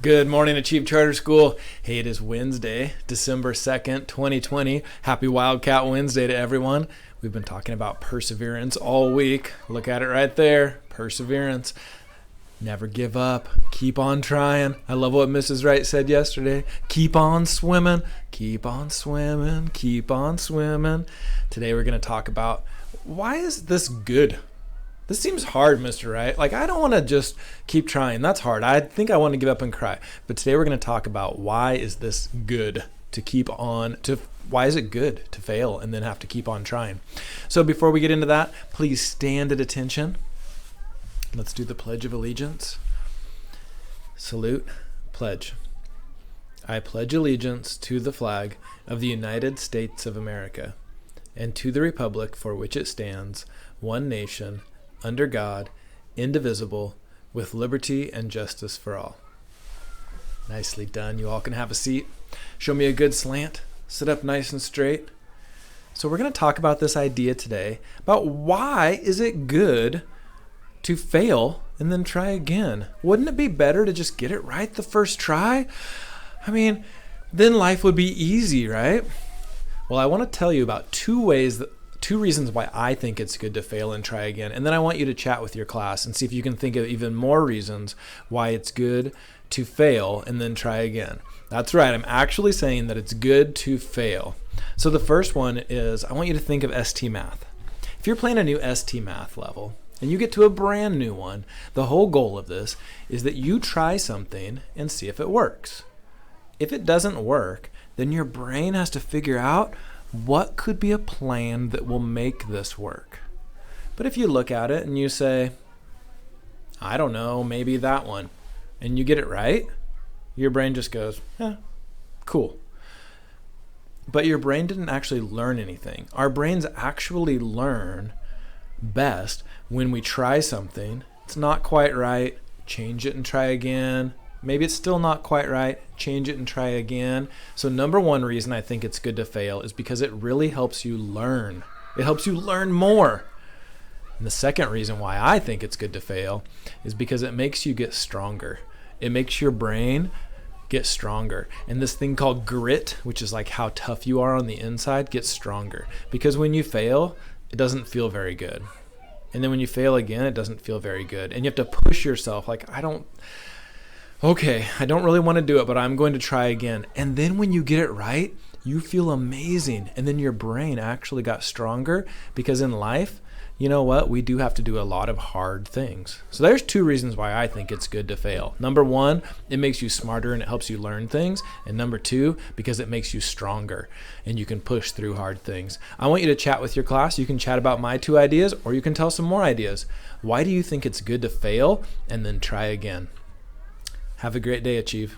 Good morning, Achieve Charter School. Hey, it is Wednesday, December 2nd, 2020. Happy Wildcat Wednesday to everyone. We've been talking about perseverance all week. Look at it right there. Perseverance. Never give up. Keep on trying. I love what Mrs. Wright said yesterday. Keep on swimming. Keep on swimming. Keep on swimming. Today we're going to talk about why is this good? This seems hard, Mr. Wright. Like, I don't want to just keep trying. That's hard. I think I want to give up and cry. But today we're going to talk about why is this good to keep on, why is it good to fail and then have to keep on trying? So before we get into that, please stand at attention. Let's do the Pledge of Allegiance. Salute, pledge. I pledge allegiance to the flag of the United States of America and to the republic for which it stands, one nation, under God, indivisible, with liberty and justice for all. Nicely done. You all can have a seat. Show me a good slant. Sit up nice and straight. So we're going to talk about this idea today about why is it good to fail and then try again? Wouldn't it be better to just get it right the first try? I mean, then life would be easy, right? Well, I want to tell you about two reasons why I think it's good to fail and try again. And then I want you to chat with your class and see if you can think of even more reasons why it's good to fail and then try again. That's right. I'm actually saying that it's good to fail. So the first one is I want you to think of ST Math. If you're playing a new ST Math level and you get to a brand new one, the whole goal of this is that you try something and see if it works. If it doesn't work, then your brain has to figure out what could be a plan that will make this work. But if you look at it and you say, I don't know, maybe that one, and you get it right, your brain just goes, cool. But your brain didn't actually learn anything. Our brains actually learn best when we try something. It's not quite right, change it and try again. Maybe it's still not quite right, change it and try again. So number one reason I think it's good to fail is because it really helps you learn. It helps you learn more. And the second reason why I think it's good to fail is because it makes you get stronger. It makes your brain get stronger. And this thing called grit, which is like how tough you are on the inside, gets stronger. Because when you fail, it doesn't feel very good. And then when you fail again, it doesn't feel very good. And you have to push yourself like, I don't really want to do it, but I'm going to try again. And then when you get it right, you feel amazing. And then your brain actually got stronger because in life, you know what? We do have to do a lot of hard things. So there's two reasons why I think it's good to fail. Number one, it makes you smarter and it helps you learn things. And number two, because it makes you stronger and you can push through hard things. I want you to chat with your class. You can chat about my two ideas or you can tell some more ideas. Why do you think it's good to fail and then try again? Have a great day, Achieve.